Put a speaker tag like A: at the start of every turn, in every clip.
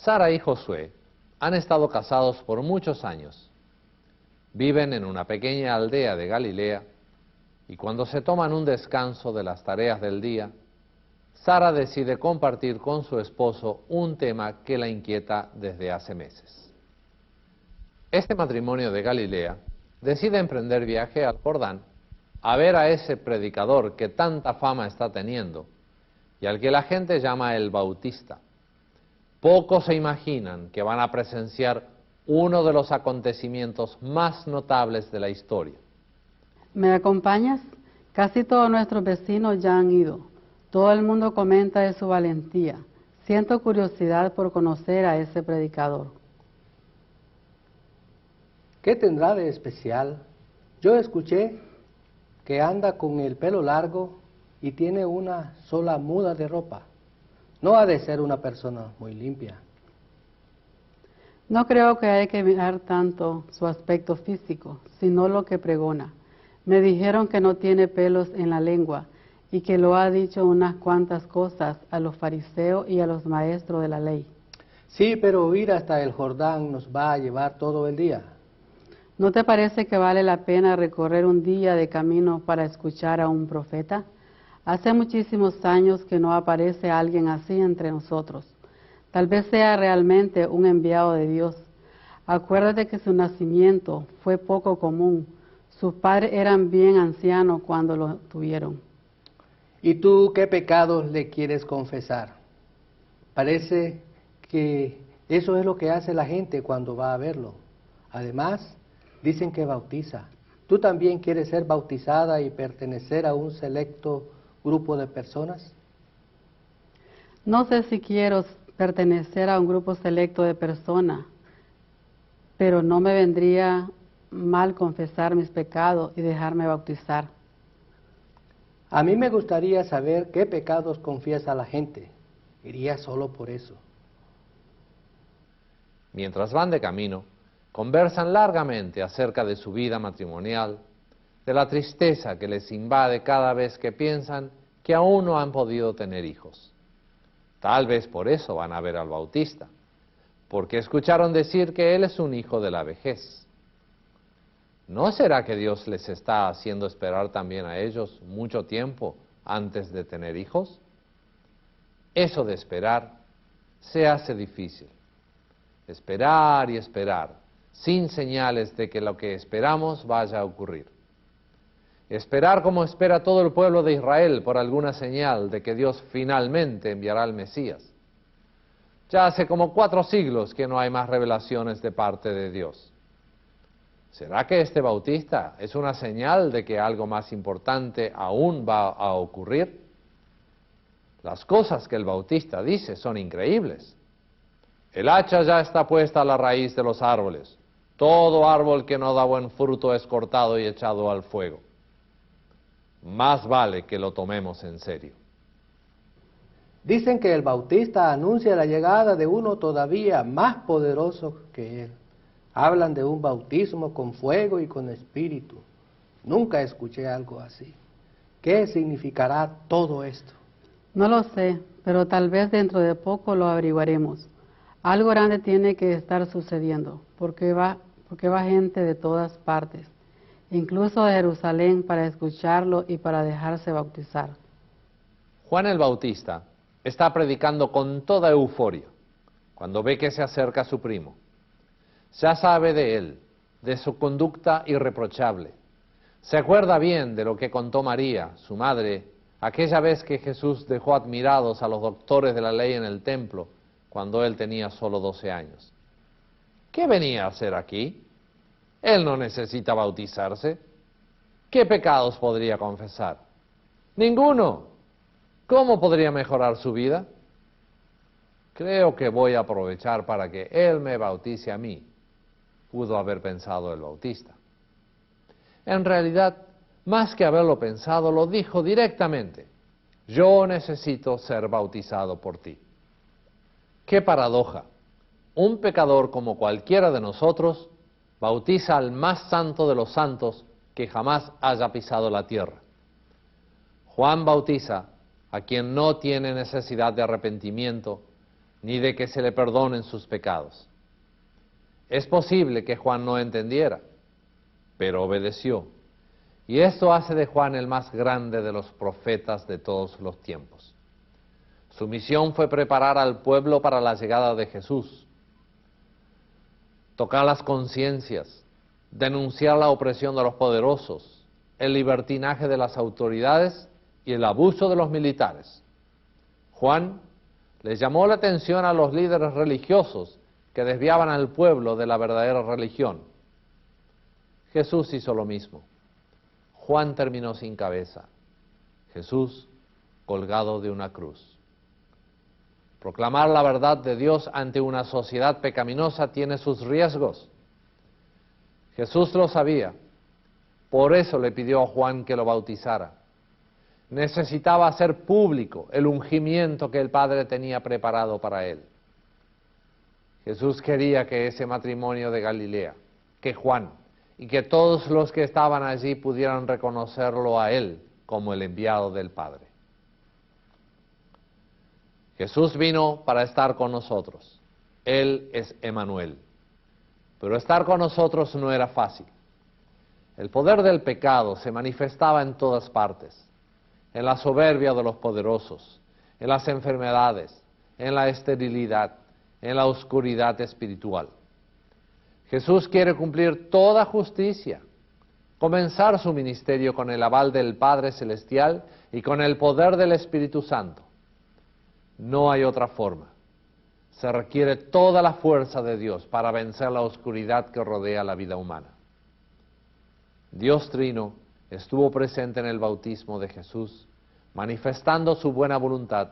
A: Sara y Josué han estado casados por muchos años. Viven en una pequeña aldea de Galilea y cuando se toman un descanso de las tareas del día, Sara decide compartir con su esposo un tema que la inquieta desde hace meses. Este matrimonio de Galilea decide emprender viaje al Jordán a ver a ese predicador que tanta fama está teniendo y al que la gente llama el Bautista. Pocos se imaginan que van a presenciar uno de los acontecimientos más notables de la historia.
B: ¿Me acompañas? Casi todos nuestros vecinos ya han ido. Todo el mundo comenta de su valentía. Siento curiosidad por conocer a ese predicador.
C: ¿Qué tendrá de especial? Yo escuché que anda con el pelo largo y tiene una sola muda de ropa. No ha de ser una persona muy limpia.
B: No creo que haya que mirar tanto su aspecto físico, sino lo que pregona. Me dijeron que no tiene pelos en la lengua y que lo ha dicho unas cuantas cosas a los fariseos y a los maestros de la ley.
C: Sí, pero ir hasta el Jordán nos va a llevar todo el día.
B: ¿No te parece que vale la pena recorrer un día de camino para escuchar a un profeta? Hace muchísimos años que no aparece alguien así entre nosotros. Tal vez sea realmente un enviado de Dios. Acuérdate que su nacimiento fue poco común. Sus padres eran bien ancianos cuando lo tuvieron.
C: ¿Y tú qué pecados le quieres confesar? Parece que eso es lo que hace la gente cuando va a verlo. Además, dicen que bautiza. ¿Tú también quieres ser bautizada y pertenecer a un selecto grupo de personas?
B: No sé si quiero pertenecer a un grupo selecto de personas, pero no me vendría mal confesar mis pecados y dejarme bautizar.
C: A mí me gustaría saber qué pecados confiesa la gente. Iría solo por eso.
A: Mientras van de camino, conversan largamente acerca de su vida matrimonial, de la tristeza que les invade cada vez que piensan que aún no han podido tener hijos. Tal vez por eso van a ver al Bautista, porque escucharon decir que él es un hijo de la vejez. ¿No será que Dios les está haciendo esperar también a ellos mucho tiempo antes de tener hijos? Eso de esperar se hace difícil. Esperar y esperar, sin señales de que lo que esperamos vaya a ocurrir. Esperar como espera todo el pueblo de Israel por alguna señal de que Dios finalmente enviará al Mesías. Ya hace como 4 siglos que no hay más revelaciones de parte de Dios. ¿Será que este Bautista es una señal de que algo más importante aún va a ocurrir? Las cosas que el Bautista dice son increíbles. El hacha ya está puesta a la raíz de los árboles. Todo árbol que no da buen fruto es cortado y echado al fuego. Más vale que lo tomemos en serio.
C: Dicen que el Bautista anuncia la llegada de uno todavía más poderoso que él. Hablan de un bautismo con fuego y con espíritu. Nunca escuché algo así. ¿Qué significará todo esto?
B: No lo sé, pero tal vez dentro de poco lo averiguaremos. Algo grande tiene que estar sucediendo, porque va gente de todas partes, incluso de Jerusalén, para escucharlo y para dejarse bautizar.
A: Juan el Bautista está predicando con toda euforia cuando ve que se acerca su primo. Ya sabe de él, de su conducta irreprochable. Se acuerda bien de lo que contó María, su madre, aquella vez que Jesús dejó admirados a los doctores de la ley en el templo, cuando él tenía solo 12 años. ¿Qué venía a hacer aquí? Él no necesita bautizarse. ¿Qué pecados podría confesar? Ninguno. ¿Cómo podría mejorar su vida? Creo que voy a aprovechar para que él me bautice a mí, pudo haber pensado el Bautista. En realidad, más que haberlo pensado, lo dijo directamente. Yo necesito ser bautizado por ti. ¡Qué paradoja! Un pecador como cualquiera de nosotros bautiza al más santo de los santos que jamás haya pisado la tierra. Juan bautiza a quien no tiene necesidad de arrepentimiento, ni de que se le perdonen sus pecados. Es posible que Juan no entendiera, pero obedeció. Y esto hace de Juan el más grande de los profetas de todos los tiempos. Su misión fue preparar al pueblo para la llegada de Jesús, tocar las conciencias, denunciar la opresión de los poderosos, el libertinaje de las autoridades y el abuso de los militares. Juan les llamó la atención a los líderes religiosos que desviaban al pueblo de la verdadera religión. Jesús hizo lo mismo. Juan terminó sin cabeza, Jesús colgado de una cruz. Proclamar la verdad de Dios ante una sociedad pecaminosa tiene sus riesgos. Jesús lo sabía, por eso le pidió a Juan que lo bautizara. Necesitaba hacer público el ungimiento que el Padre tenía preparado para él. Jesús quería que ese matrimonio de Galilea, que Juan y que todos los que estaban allí pudieran reconocerlo a él como el enviado del Padre. Jesús vino para estar con nosotros. Él es Emmanuel. Pero estar con nosotros no era fácil. El poder del pecado se manifestaba en todas partes, en la soberbia de los poderosos, en las enfermedades, en la esterilidad, en la oscuridad espiritual. Jesús quiere cumplir toda justicia, comenzar su ministerio con el aval del Padre Celestial y con el poder del Espíritu Santo. No hay otra forma. Se requiere toda la fuerza de Dios para vencer la oscuridad que rodea la vida humana. Dios Trino estuvo presente en el bautismo de Jesús, manifestando su buena voluntad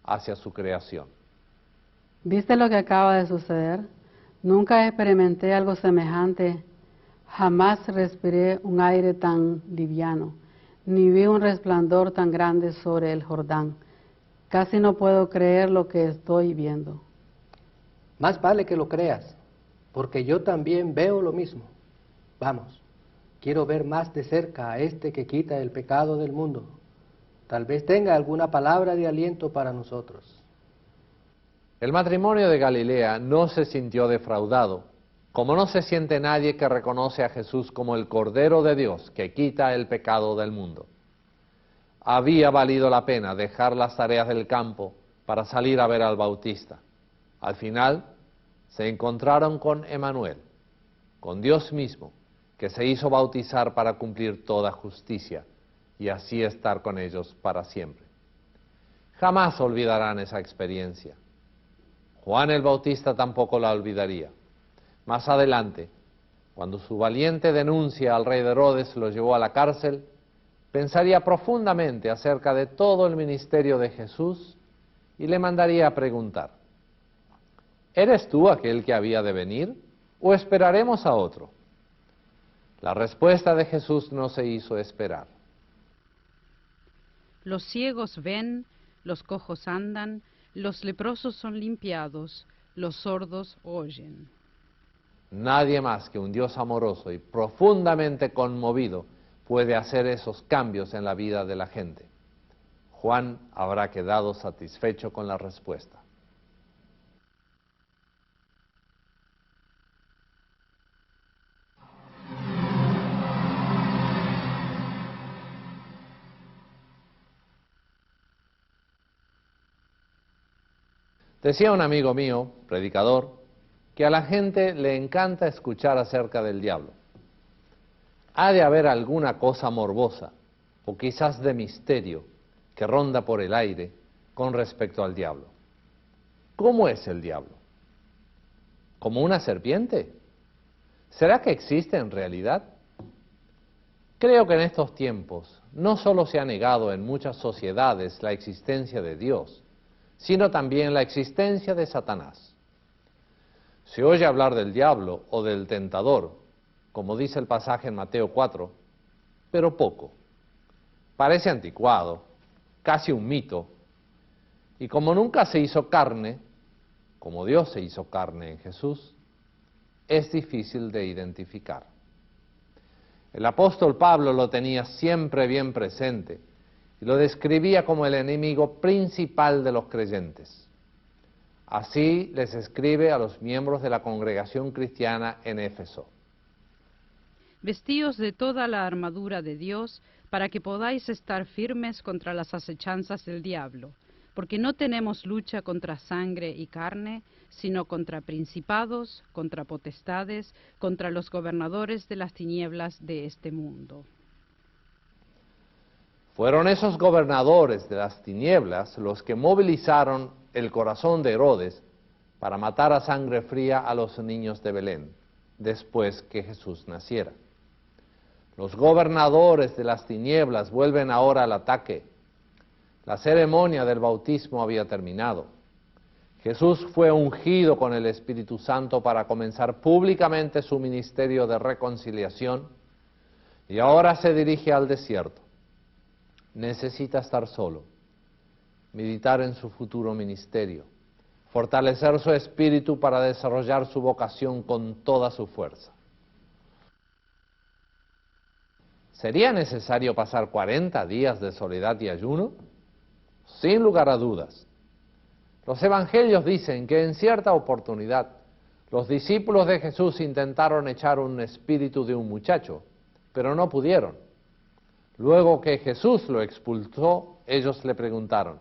A: hacia su creación.
B: ¿Viste lo que acaba de suceder? Nunca experimenté algo semejante, jamás respiré un aire tan liviano, ni vi un resplandor tan grande sobre el Jordán. Casi no puedo creer lo que estoy viendo.
C: Más vale que lo creas, porque yo también veo lo mismo. Vamos, quiero ver más de cerca a este que quita el pecado del mundo. Tal vez tenga alguna palabra de aliento para nosotros.
A: El matrimonio de Galilea no se sintió defraudado, como no se siente nadie que reconoce a Jesús como el Cordero de Dios que quita el pecado del mundo. Había valido la pena dejar las tareas del campo para salir a ver al Bautista. Al final, se encontraron con Emmanuel, con Dios mismo, que se hizo bautizar para cumplir toda justicia y así estar con ellos para siempre. Jamás olvidarán esa experiencia. Juan el Bautista tampoco la olvidaría. Más adelante, cuando su valiente denuncia al rey de Herodes lo llevó a la cárcel, pensaría profundamente acerca de todo el ministerio de Jesús y le mandaría a preguntar: ¿eres tú aquel que había de venir o esperaremos a otro? La respuesta de Jesús no se hizo esperar.
D: Los ciegos ven, los cojos andan, los leprosos son limpiados, los sordos oyen.
A: Nadie más que un Dios amoroso y profundamente conmovido puede hacer esos cambios en la vida de la gente. Juan habrá quedado satisfecho con la respuesta. Decía un amigo mío, predicador, que a la gente le encanta escuchar acerca del diablo. Ha de haber alguna cosa morbosa, o quizás de misterio, que ronda por el aire con respecto al diablo. ¿Cómo es el diablo? ¿Como una serpiente? ¿Será que existe en realidad? Creo que en estos tiempos no solo se ha negado en muchas sociedades la existencia de Dios, sino también la existencia de Satanás. Se oye hablar del diablo o del tentador, como dice el pasaje en Mateo 4, pero poco. Parece anticuado, casi un mito, y como nunca se hizo carne, como Dios se hizo carne en Jesús, es difícil de identificar. El apóstol Pablo lo tenía siempre bien presente y lo describía como el enemigo principal de los creyentes. Así les escribe a los miembros de la congregación cristiana en Éfeso.
D: Vestíos de toda la armadura de Dios, para que podáis estar firmes contra las acechanzas del diablo, porque no tenemos lucha contra sangre y carne, sino contra principados, contra potestades, contra los gobernadores de las tinieblas de este mundo.
A: Fueron esos gobernadores de las tinieblas los que movilizaron el corazón de Herodes para matar a sangre fría a los niños de Belén, después que Jesús naciera. Los gobernadores de las tinieblas vuelven ahora al ataque. La ceremonia del bautismo había terminado. Jesús fue ungido con el Espíritu Santo para comenzar públicamente su ministerio de reconciliación y ahora se dirige al desierto. Necesita estar solo, meditar en su futuro ministerio, fortalecer su espíritu para desarrollar su vocación con toda su fuerza. ¿Sería necesario pasar 40 días de soledad y ayuno? Sin lugar a dudas. Los evangelios dicen que en cierta oportunidad los discípulos de Jesús intentaron echar un espíritu de un muchacho, pero no pudieron. Luego que Jesús lo expulsó, ellos le preguntaron,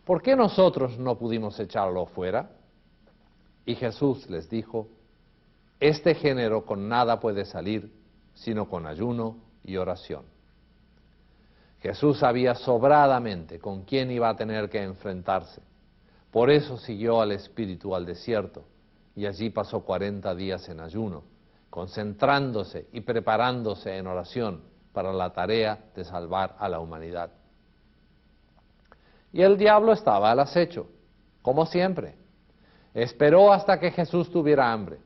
A: ¿por qué nosotros no pudimos echarlo fuera? Y Jesús les dijo, este género con nada puede salir, sino con ayuno y oración. Jesús sabía sobradamente con quién iba a tener que enfrentarse. Por eso siguió al Espíritu al desierto, y allí pasó 40 días en ayuno, concentrándose y preparándose en oración para la tarea de salvar a la humanidad. Y el diablo estaba al acecho, como siempre. Esperó hasta que Jesús tuviera hambre.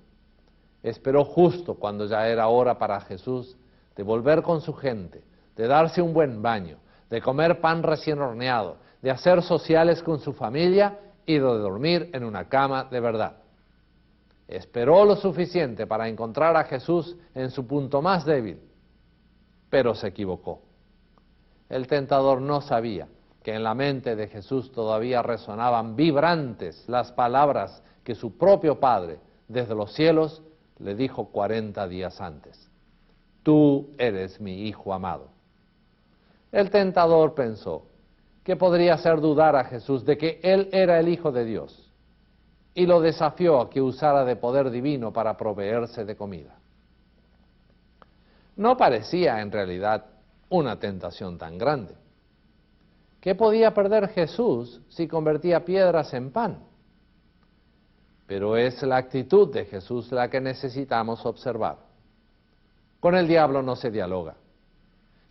A: Esperó justo cuando ya era hora para Jesús de volver con su gente, de darse un buen baño, de comer pan recién horneado, de hacer sociales con su familia y de dormir en una cama de verdad. Esperó lo suficiente para encontrar a Jesús en su punto más débil, pero se equivocó. El tentador no sabía que en la mente de Jesús todavía resonaban vibrantes las palabras que su propio Padre, desde los cielos, le dijo 40 días antes. Tú eres mi Hijo amado. El tentador pensó que podría hacer dudar a Jesús de que Él era el Hijo de Dios, y lo desafió a que usara de poder divino para proveerse de comida. No parecía en realidad una tentación tan grande. ¿Qué podía perder Jesús si convertía piedras en pan? Pero es la actitud de Jesús la que necesitamos observar. Con el diablo no se dialoga.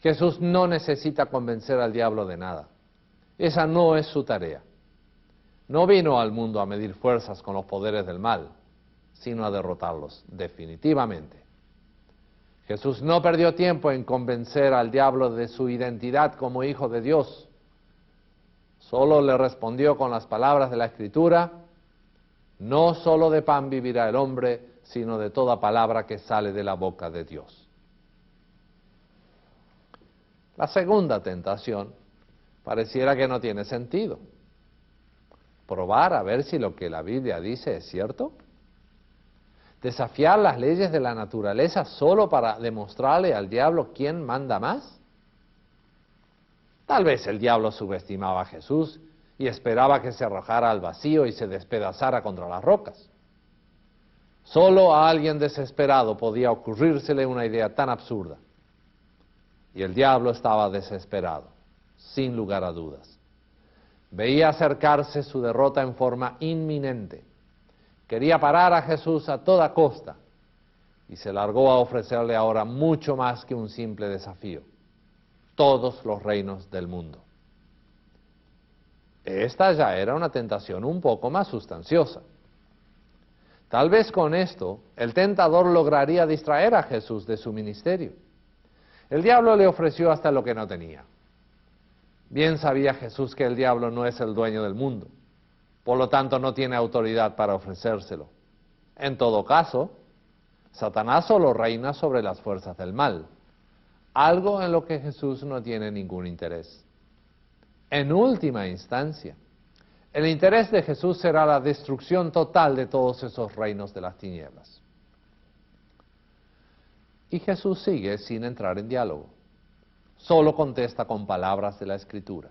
A: Jesús no necesita convencer al diablo de nada. Esa no es su tarea. No vino al mundo a medir fuerzas con los poderes del mal, sino a derrotarlos definitivamente. Jesús no perdió tiempo en convencer al diablo de su identidad como Hijo de Dios. Solo le respondió con las palabras de la Escritura, no solo de pan vivirá el hombre, sino de toda palabra que sale de la boca de Dios. La segunda tentación pareciera que no tiene sentido. Probar a ver si lo que la Biblia dice es cierto. ¿Desafiar las leyes de la naturaleza solo para demostrarle al diablo quién manda más? Tal vez el diablo subestimaba a Jesús y esperaba que se arrojara al vacío y se despedazara contra las rocas. Solo a alguien desesperado podía ocurrírsele una idea tan absurda. Y el diablo estaba desesperado, sin lugar a dudas. Veía acercarse su derrota en forma inminente. Quería parar a Jesús a toda costa y se largó a ofrecerle ahora mucho más que un simple desafío: todos los reinos del mundo. Esta ya era una tentación un poco más sustanciosa. Tal vez con esto el tentador lograría distraer a Jesús de su ministerio. El diablo le ofreció hasta lo que no tenía. Bien sabía Jesús que el diablo no es el dueño del mundo. Por lo tanto, no tiene autoridad para ofrecérselo. En todo caso, Satanás solo reina sobre las fuerzas del mal, algo en lo que Jesús no tiene ningún interés. En última instancia, El interés de Jesús será la destrucción total de todos esos reinos de las tinieblas. Y Jesús sigue sin entrar en diálogo. Solo contesta con palabras de la Escritura.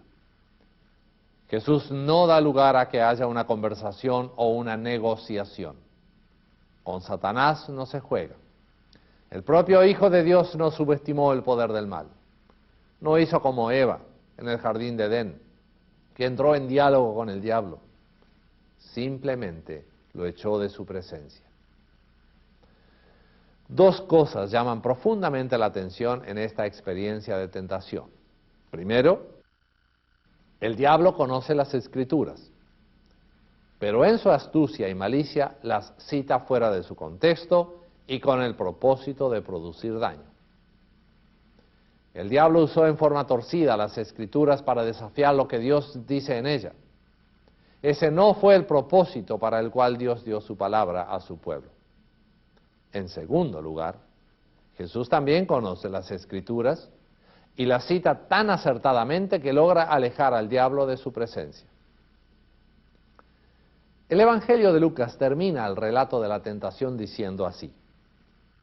A: Jesús no da lugar a que haya una conversación o una negociación. Con Satanás no se juega. El propio Hijo de Dios no subestimó el poder del mal. No hizo como Eva en el jardín de Edén, que entró en diálogo con el diablo. Simplemente lo echó de su presencia. Dos cosas llaman profundamente la atención en esta experiencia de tentación. Primero, el diablo conoce las Escrituras, pero en su astucia y malicia las cita fuera de su contexto y con el propósito de producir daño. El diablo usó en forma torcida las Escrituras para desafiar lo que Dios dice en ella. Ese no fue el propósito para el cual Dios dio su palabra a su pueblo. En segundo lugar, Jesús también conoce las Escrituras y las cita tan acertadamente que logra alejar al diablo de su presencia. El Evangelio de Lucas termina el relato de la tentación diciendo así: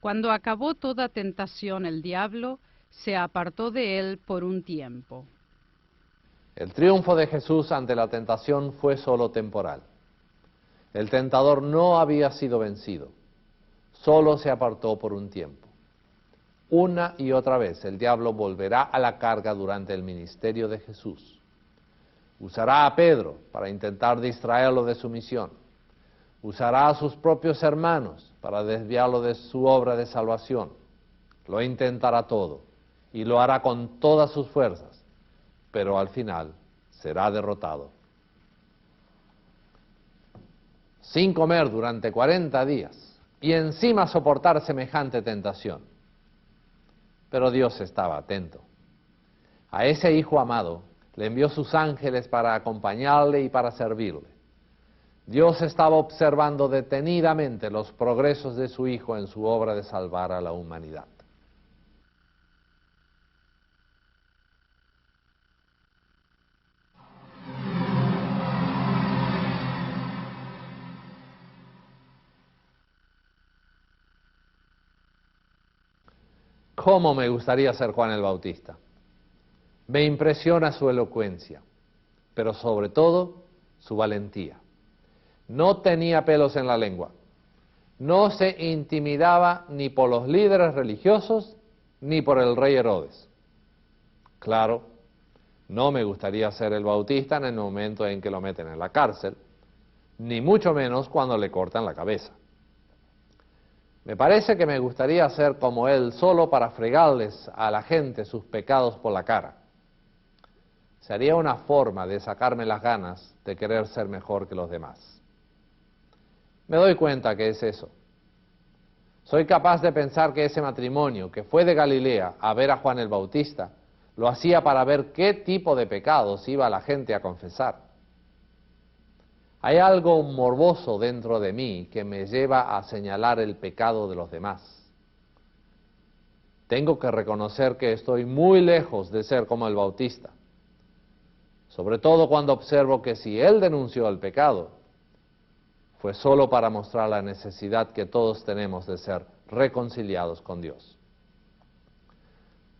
D: Cuando acabó toda tentación el diablo, se apartó de él por un tiempo.
A: El triunfo de Jesús ante la tentación fue solo temporal. El tentador no había sido vencido, solo se apartó por un tiempo. Una y otra vez el diablo volverá a la carga durante el ministerio de Jesús. Usará a Pedro para intentar distraerlo de su misión. Usará a sus propios hermanos para desviarlo de su obra de salvación. Lo intentará todo y lo hará con todas sus fuerzas, pero al final será derrotado. Sin comer durante 40 días y encima soportar semejante tentación. Pero Dios estaba atento. A ese Hijo amado le envió sus ángeles para acompañarle y para servirle. Dios estaba observando detenidamente los progresos de su Hijo en su obra de salvar a la humanidad. ¿Cómo me gustaría ser Juan el Bautista? Me impresiona su elocuencia, pero sobre todo su valentía. No tenía pelos en la lengua, no se intimidaba ni por los líderes religiosos ni por el rey Herodes. Claro, no me gustaría ser el Bautista en el momento en que lo meten en la cárcel, ni mucho menos cuando le cortan la cabeza. Me parece que me gustaría ser como él solo para fregarles a la gente sus pecados por la cara. Sería una forma de sacarme las ganas de querer ser mejor que los demás. Me doy cuenta que es eso. Soy capaz de pensar que ese matrimonio que fue de Galilea a ver a Juan el Bautista, lo hacía para ver qué tipo de pecados iba la gente a confesar. Hay algo morboso dentro de mí que me lleva a señalar el pecado de los demás. Tengo que reconocer que estoy muy lejos de ser como el Bautista, sobre todo cuando observo que si él denunció el pecado, fue solo para mostrar la necesidad que todos tenemos de ser reconciliados con Dios.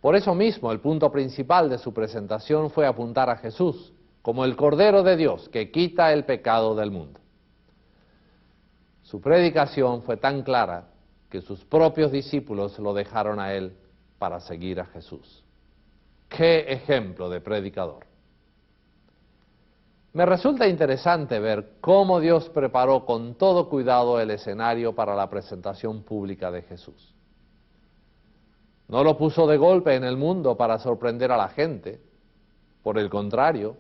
A: Por eso mismo, el punto principal de su presentación fue apuntar a Jesús como el Cordero de Dios que quita el pecado del mundo. Su predicación fue tan clara que sus propios discípulos lo dejaron a él para seguir a Jesús. ¡Qué ejemplo de predicador! Me resulta interesante ver cómo Dios preparó con todo cuidado el escenario para la presentación pública de Jesús. No lo puso de golpe en el mundo para sorprender a la gente. Por el contrario,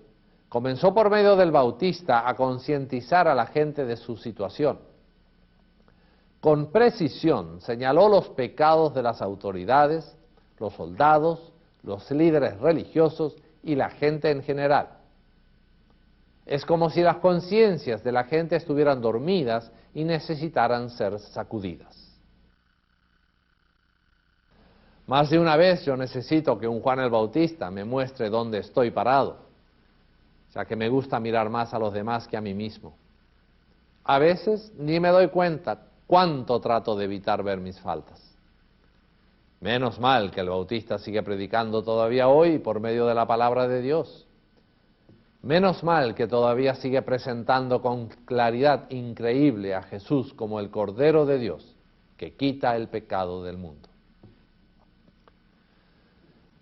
A: comenzó por medio del Bautista a concientizar a la gente de su situación. Con precisión señaló los pecados de las autoridades, los soldados, los líderes religiosos y la gente en general. Es como si las conciencias de la gente estuvieran dormidas y necesitaran ser sacudidas. Más de una vez yo necesito que un Juan el Bautista me muestre dónde estoy parado. ya que me gusta mirar más a los demás que a mí mismo. A veces ni me doy cuenta cuánto trato de evitar ver mis faltas. Menos mal que el Bautista sigue predicando todavía hoy por medio de la palabra de Dios. Menos mal que todavía sigue presentando con claridad increíble a Jesús como el Cordero de Dios que quita el pecado del mundo.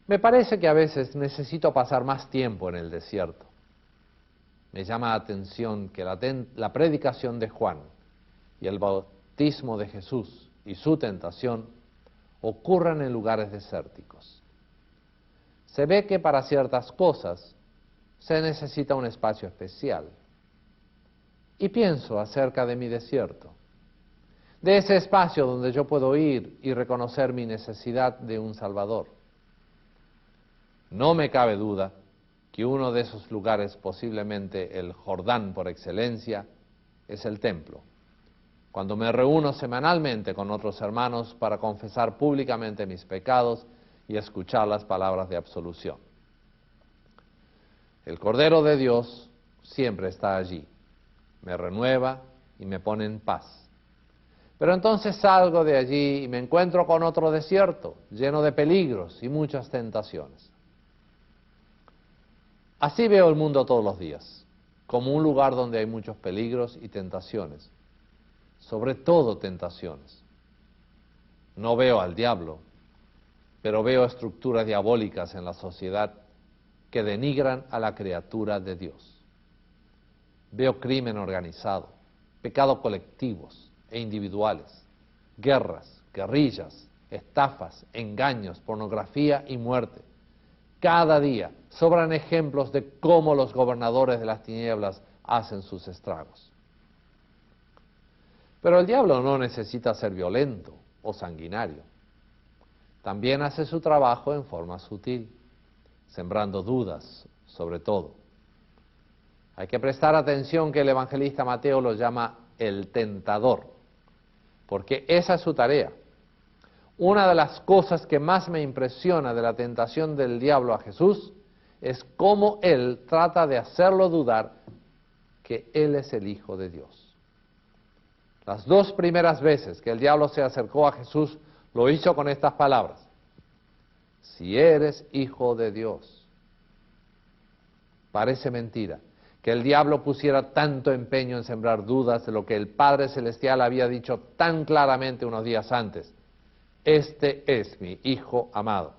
A: Me parece que a veces necesito pasar más tiempo en el desierto. Me llama la atención que la predicación de Juan y el bautismo de Jesús y su tentación ocurran en lugares desérticos. Se ve que para ciertas cosas se necesita un espacio especial. Y pienso acerca de mi desierto, de ese espacio donde yo puedo ir y reconocer mi necesidad de un Salvador. No me cabe duda que uno de esos lugares, posiblemente el Jordán por excelencia, es el templo, cuando me reúno semanalmente con otros hermanos para confesar públicamente mis pecados y escuchar las palabras de absolución. El Cordero de Dios siempre está allí, me renueva y me pone en paz. Pero entonces salgo de allí y me encuentro con otro desierto, lleno de peligros y muchas tentaciones. Así veo el mundo todos los días, como un lugar donde hay muchos peligros y tentaciones, sobre todo tentaciones. No veo al diablo, pero veo estructuras diabólicas en la sociedad que denigran a la criatura de Dios. Veo crimen organizado, pecados colectivos e individuales, guerras, guerrillas, estafas, engaños, pornografía y muerte. Cada día sobran ejemplos de cómo los gobernadores de las tinieblas hacen sus estragos. Pero el diablo no necesita ser violento o sanguinario. También hace su trabajo en forma sutil, sembrando dudas sobre todo. Hay que prestar atención que el evangelista Mateo lo llama el tentador, porque esa es su tarea. Una de las cosas que más me impresiona de la tentación del diablo a Jesús es cómo él trata de hacerlo dudar que él es el Hijo de Dios. Las dos primeras veces que el diablo se acercó a Jesús, lo hizo con estas palabras: si eres Hijo de Dios. Parece mentira que el diablo pusiera tanto empeño en sembrar dudas de lo que el Padre Celestial había dicho tan claramente unos días antes: este es mi Hijo amado.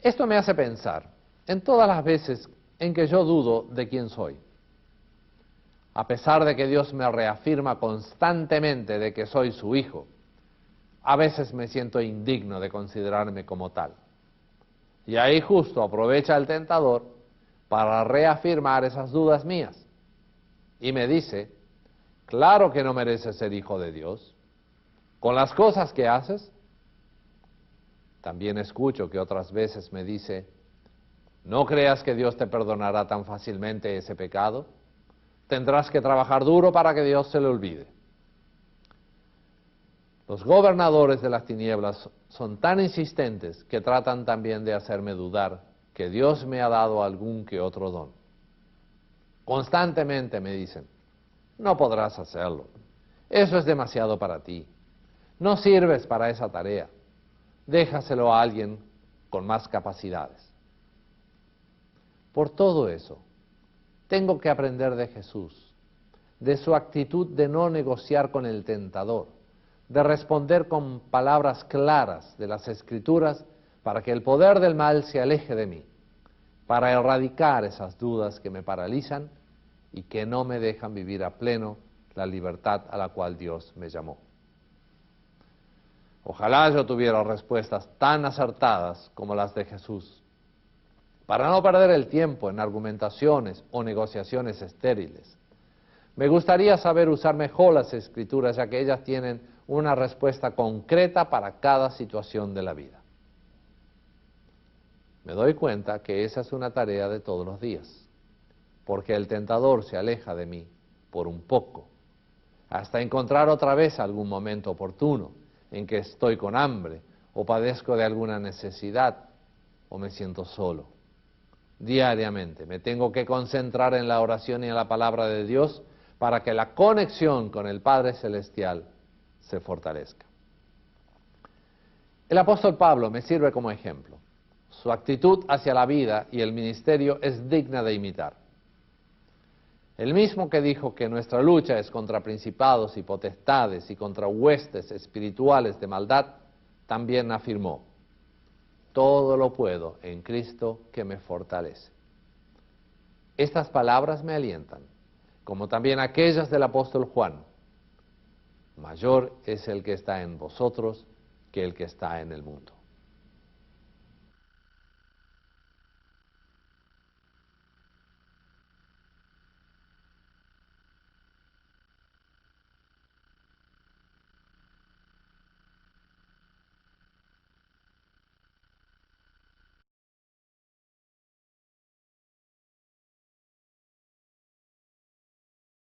A: Esto me hace pensar en todas las veces en que yo dudo de quién soy. A pesar de que Dios me reafirma constantemente de que soy su hijo, a veces me siento indigno de considerarme como tal. Y ahí justo aprovecha el tentador para reafirmar esas dudas mías. Y me dice: claro que no mereces ser hijo de Dios, con las cosas que haces. También escucho que otras veces me dice: no creas que Dios te perdonará tan fácilmente ese pecado, tendrás que trabajar duro para que Dios se le olvide. Los gobernadores de las tinieblas son tan insistentes que tratan también de hacerme dudar que Dios me ha dado algún que otro don. Constantemente me dicen: no podrás hacerlo, eso es demasiado para ti, no sirves para esa tarea, déjaselo a alguien con más capacidades. Por todo eso, tengo que aprender de Jesús, de su actitud de no negociar con el tentador, de responder con palabras claras de las Escrituras para que el poder del mal se aleje de mí, para erradicar esas dudas que me paralizan y que no me dejan vivir a pleno la libertad a la cual Dios me llamó. Ojalá yo tuviera respuestas tan acertadas como las de Jesús, para no perder el tiempo en argumentaciones o negociaciones estériles. Me gustaría saber usar mejor las Escrituras, ya que ellas tienen una respuesta concreta para cada situación de la vida. Me doy cuenta que esa es una tarea de todos los días, porque el tentador se aleja de mí por un poco, hasta encontrar otra vez algún momento oportuno en que estoy con hambre, o padezco de alguna necesidad, o me siento solo. diariamente. Me tengo que concentrar en la oración y en la palabra de Dios para que la conexión con el Padre Celestial se fortalezca. El apóstol Pablo me sirve como ejemplo. Su actitud hacia la vida y el ministerio es digna de imitar. El mismo que dijo que nuestra lucha es contra principados y potestades y contra huestes espirituales de maldad, también afirmó: todo lo puedo en Cristo que me fortalece. Estas palabras me alientan, como también aquellas del apóstol Juan: mayor es el que está en vosotros que el que está en el mundo.